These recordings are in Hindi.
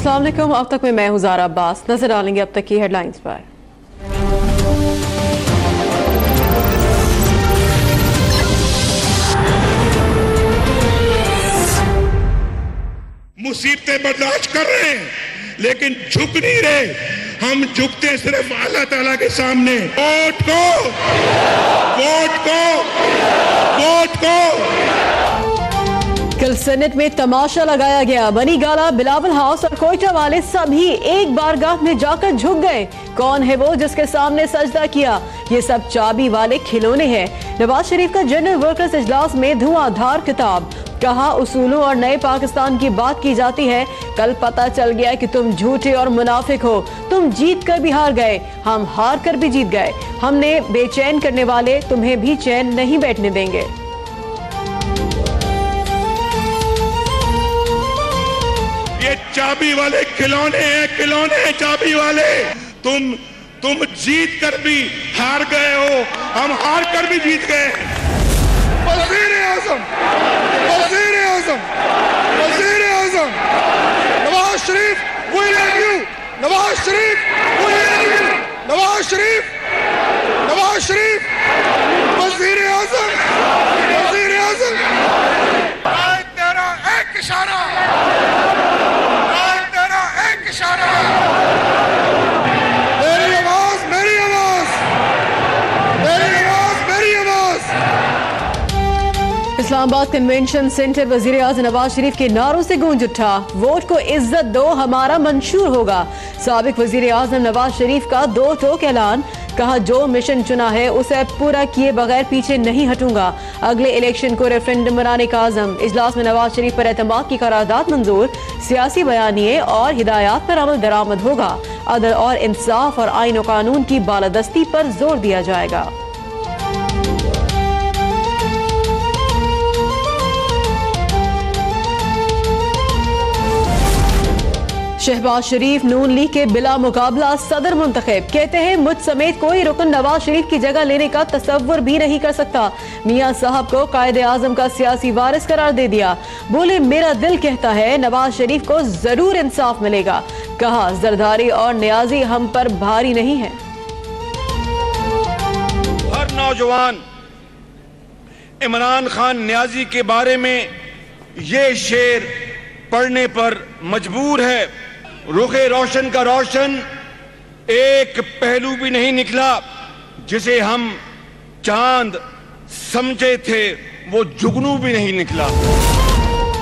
अस्सलाम वालेकुम। अब तक में मैं हूं ज़ारा अब्बास। नजर डालेंगे अब तक की हेडलाइंस पर। मुसीबतें बर्दाश्त कर रहे हैं लेकिन झुक नहीं रहे। हम झुकते सिर्फ अल्लाह ताला के सामने। वोट को, वोट को, वोट को। कल सेनेट में तमाशा लगाया गया। बनी गाला, बिलावल हाउस और कोयटा वाले सभी एक बारगाह में जाकर झुक गए। कौन है वो जिसके सामने सजदा किया? ये सब चाबी वाले खिलौने हैं। नवाज शरीफ का जनरल वर्कर्स इजलास में धुआंधार खिताब। कहा उसूलों और नए पाकिस्तान की बात की जाती है। कल पता चल गया कि तुम झूठे और मुनाफिक हो। तुम जीत कर भी हार गए, हम हार कर भी जीत गए। हमने बेचैन करने वाले तुम्हें भी चैन नहीं बैठने देंगे। ये चाबी वाले खिलौने हैं, खिलौने हैं चाबी वाले। तुम जीत कर भी हार गए हो, हम हार कर भी जीत गए। वज़ीर-ए-आज़म, वज़ीर-ए-आज़म, वज़ीर-ए-आज़म Nawaz Sharif, we love you। Nawaz Sharif, we love you। Nawaz Sharif, Nawaz Sharif, वज़ीर-ए-आज़म, वज़ीर-ए-आज़म। आज तेरा एक इशारा, आज तेरा एक इशारा। मेरी आवाज, मेरी आवाज, मेरी आवाज, मेरी आवाज। इस्लामाबाद कन्वेंशन सेंटर वजीर आज़म नवाज शरीफ के नारों से गूंज उठा। वोट को इज्जत दो, हमारा मंशूर होगा। साबिक वजीर आज़म नवाज शरीफ का दो टोक ऐलान। कहा जो मिशन चुना है उसे पूरा किए बगैर पीछे नहीं हटूंगा। अगले इलेक्शन को रेफरेंडम बनाने का आज़म। इजलास में नवाज शरीफ पर एतमाद की करारदाद मंजूर। सियासी बयानिए और हिदायत पर अमल दरामद होगा। अदल और इंसाफ और आईन और कानून की बालादस्ती पर जोर दिया जाएगा। शहबाज शरीफ नून लीग के बिला मुकाबला सदर मुंतखब। कहते हैं मुझ समेत कोई रुकन नवाज शरीफ की जगह लेने का तसव्वुर भी नहीं कर सकता। मियां साहब को कायदे आजम का सियासी वारिस करार दे दिया। बोले मेरा दिल कहता है नवाज शरीफ को जरूर इंसाफ मिलेगा। कहा जरदारी और नियाजी हम पर भारी नहीं है। हर नौजवान इमरान खान नियाजी के बारे में ये शेर पढ़ने पर मजबूर है। रुखे रोशन का रोशन एक पहलू भी नहीं निकला। जिसे हम चांद समझे थे वो जुगनू भी नहीं निकला।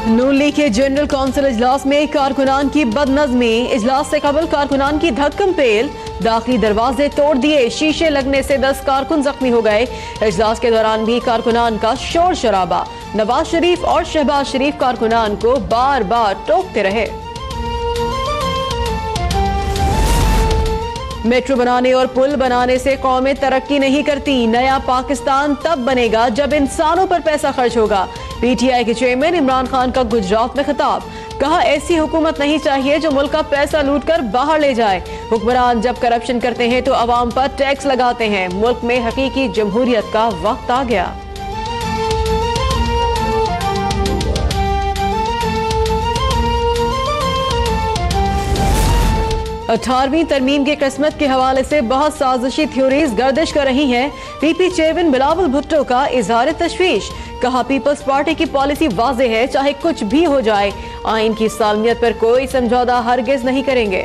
नून लीग के जनरल काउंसिल इजलास में कारकुनान की बदनज़मी। इजलास से कबल कारकुनान की धक्कम पेल। दाखिली दरवाजे तोड़ दिए। शीशे लगने से 10 कारकुन जख्मी हो गए। इजलास के दौरान भी कारकुनान का शोर शराबा। नवाज शरीफ और शहबाज शरीफ कारकुनान को बार बार टोकते रहे। मेट्रो बनाने और पुल बनाने से कौमें तरक्की नहीं करती। नया पाकिस्तान तब बनेगा जब इंसानों पर पैसा खर्च होगा। पीटीआई के चेयरमैन इमरान खान का गुजरात में खिताब। कहा ऐसी हुकूमत नहीं चाहिए जो मुल्क का पैसा लूटकर बाहर ले जाए। हुक्मरान जब करप्शन करते हैं तो अवाम पर टैक्स लगाते हैं। मुल्क में हकीकी जमहूरियत का वक्त आ गया। 18वीं तरमीम की किस्मत के हवाले से बहुत साजिशी थ्योरीज गर्दिश कर रही हैं। पीपी चेयरमैन बिलावल भुट्टो का इजहार तशवीश। कहा पीपल्स पार्टी की पॉलिसी वाज़ेह है, चाहे कुछ भी हो जाए आइन की सालमियत पर कोई समझौता हरगिज नहीं करेंगे।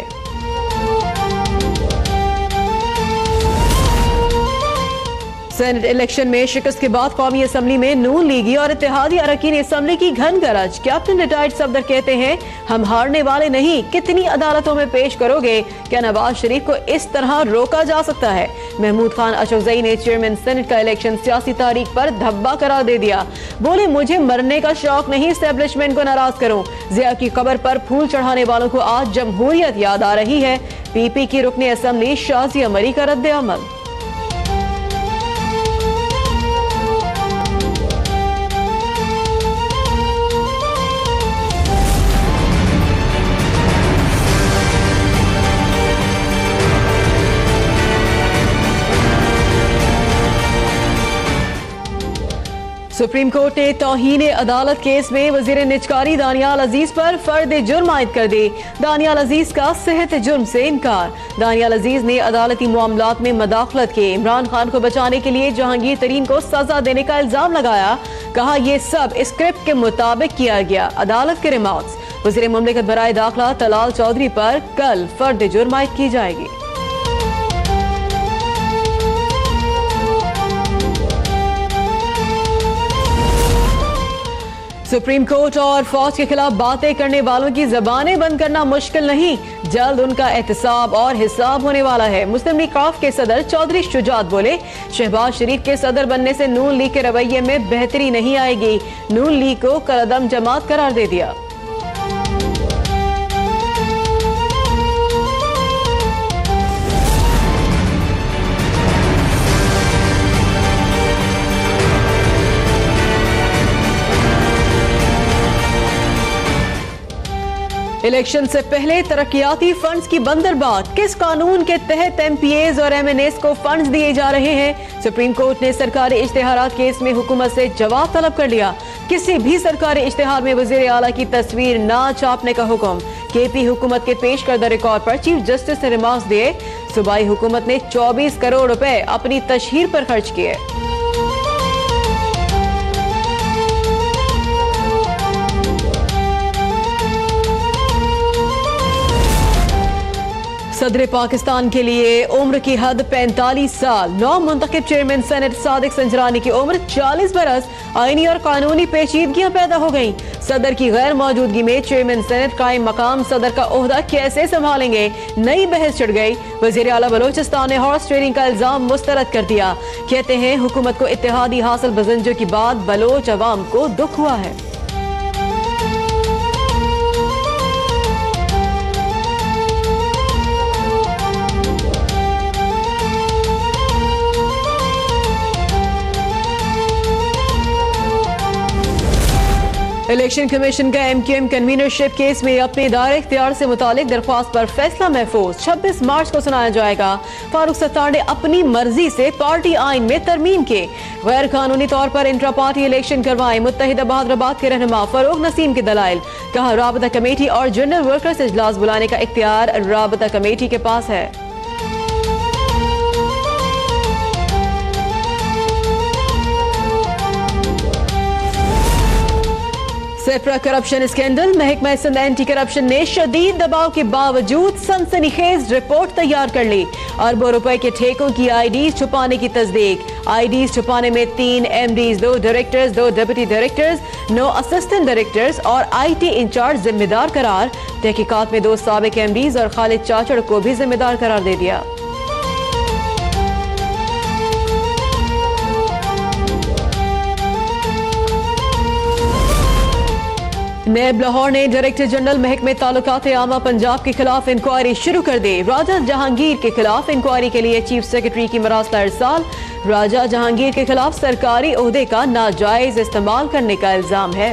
सेनेट इलेक्शन में शिकस्त के बाद कौमी असम्बली में नून लीगी और इत्तेहादी अरकान असम्बली की घन गरज। कैप्टन रिटायर्ड सफदर कहते हैं हम हारने वाले नहीं। कितनी अदालतों में पेश करोगे? क्या नवाज शरीफ को इस तरह रोका जा सकता है? महमूद खान अशोकजई ने चेयरमैन सेनेट का इलेक्शन सियासी तारीख पर धब्बा करार दे दिया। बोले मुझे मरने का शौक नहीं, एस्टेब्लिशमेंट को नाराज करूं। जिया की कब्र पर फूल चढ़ाने वालों को आज जमहूरियत याद आ रही है। पीपी की रुकने असम्बली शाजिया मरी का रद्द अमल। सुप्रीम कोर्ट ने तौहीन अदालत केस में वजीर निजकारी दानियाल अजीज पर फर्द जुर्म आयद कर दी। दानियाल अजीज का सेहत जुर्म से इनकार। दानियाल अजीज ने अदालती मामलात में मदाखलत के इमरान खान को बचाने के लिए जहांगीर तरीन को सजा देने का इल्जाम लगाया। कहा यह सब स्क्रिप्ट के मुताबिक किया गया। अदालत के रिमार्क्स। वजीर मुमलिकत बराए दाखिला तलाल चौधरी पर कल फर्द जुर्म आयद की जाएगी। सुप्रीम कोर्ट और फौज के खिलाफ बातें करने वालों की जबानें बंद करना मुश्किल नहीं, जल्द उनका एहतसाब और हिसाब होने वाला है। मुस्लिम लीग काफ के सदर चौधरी शुजात बोले, शहबाज शरीफ के सदर बनने से नून लीग के रवैये में बेहतरी नहीं आएगी। नून लीग को कलअदम जमात करार दे दिया। इलेक्शन से पहले तरक्याती फंड्स की बंदरबांट। किस कानून के तहत एमपीएज और एमएनएस को फंड्स दिए जा रहे हैं? सुप्रीम कोर्ट ने सरकारी इश्तेहारात केस में हुकूमत से जवाब तलब कर लिया। किसी भी सरकारी इश्तेहार में वजीर आला की तस्वीर ना छापने का हुक्म। केपी हुकूमत के पेश करदा रिकॉर्ड पर चीफ जस्टिस ने रिमार्क्स दिए। सूबाई हुकूमत ने 24 करोड़ रुपए अपनी तशहीर पर खर्च किए। सदर पाकिस्तान के लिए उम्र की हद 45 साल। 9 मुंतखब चेयरमैन सेनेट सादिक संजरानी की उम्र 40 बरस। आईनी और कानूनी पेचीदगियां पैदा हो गईं। सदर की गैर मौजूदगी में चेयरमैन सेनेट कायम मकाम सदर का ओहदा कैसे संभालेंगे? नई बहस छिड़ गई। वजीर आला बलोचिस्तान ने हॉर्स ट्रेडिंग का इल्जाम मुस्तरद कर दिया। कहते हैं हुकूमत को इत्तेहादी हासिल बजंजों की बात बलोच अवाम को दुख हुआ है। इलेक्शन कमीशन का एमक्यूएम कन्वीनरशिप केस में अपने दायरे इख्तियार से मुतालिक दरख्वास्त पर फैसला महफूज 26 मार्च को सुनाया जाएगा। फारूक सत्तार ने अपनी मर्जी से पार्टी आइन में तरमीम के गैर कानूनी तौर पर इंट्रा पार्टी इलेक्शन करवाए। मुत्तहिदा बहादुराबाद के रहनुमा फरूक नसीम के दलाइल। कहा राबता कमेटी और जनरल वर्कर्स इजलास बुलाने का इख्तियार राबता कमेटी के पास है। सेप्रा करप्शन स्कैंडल। महकमा सिंध एंटी करप्शन ने शदीद दबाव के बावजूद सनसनीखेज रिपोर्ट तैयार कर ली। अरबों रुपए के ठेकों की आईडीज छुपाने की तस्दीक। आईडीज छुपाने में 3 MDs, 2 directors, 2 deputy directors, 9 assistant directors और आईटी इंचार्ज जिम्मेदार करार। तहकीकात में 2 साबिक एमडीज और खालिद चाचड़ को भी जिम्मेदार करार दे दिया। नैब लाहौर ने डायरेक्टर जनरल महकमे ताल्लुकात आमा पंजाब के खिलाफ इंक्वायरी शुरू कर दी। राजा जहांगीर के खिलाफ इंक्वायरी के लिए चीफ सेक्रेटरी की मरासला इरसाल। राजा जहांगीर के खिलाफ सरकारी ओहदे का नाजायज इस्तेमाल करने का इल्जाम है।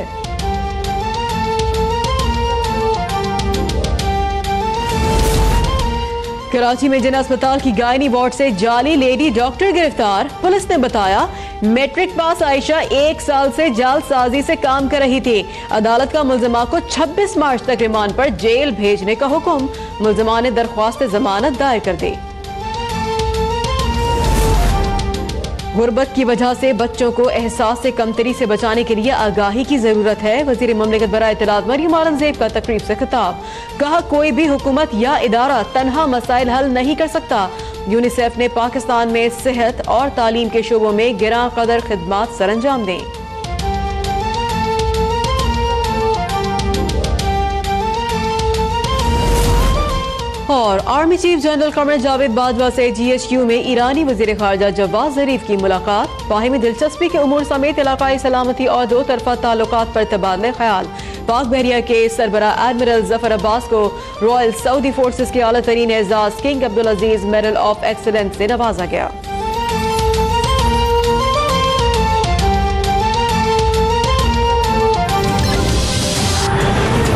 कराची में जिला अस्पताल की गायनी वार्ड से जाली लेडी डॉक्टर गिरफ्तार। पुलिस ने बताया मैट्रिक पास आयशा 1 साल से जालसाजी से काम कर रही थी। अदालत का मुल्जिमा को 26 मार्च तक रिमांड पर जेल भेजने का हुक्म। मुल्जिमा ने दरख्वास्त जमानत दायर कर दी। गुर्बत की वजह से बच्चों को एहसास से कमतरी से बचाने के लिए आगाही की जरूरत है। वजीर मुमलिकत बराए इत्तलात मरियम औरंगजेब का तकरीब से खिताब। कहा कोई भी हुकूमत या इदारा तन्हा मसाइल हल नहीं कर सकता। यूनिसेफ ने पाकिस्तान में सेहत और तालीम के शोबों में गिरां कदर खिदमात सरअंजाम दें। और army chief general Qamar Javed Bajwa से GHQ में ईरानी वजीर खारजा जवाद जरीफ की मुलाकात। बाहिमी दिलचस्पी के उमूर समेत इलाकाई सलामती और 2 तरफा ताल्लुकात पर तबादले ख्याल। पाक बहरिया के सरबरा एडमिरल जफर अब्बास को रॉयल सऊदी फोर्सेस के आला तरीन एजाज King Abdul Aziz medal of excellence से नवाजा गया।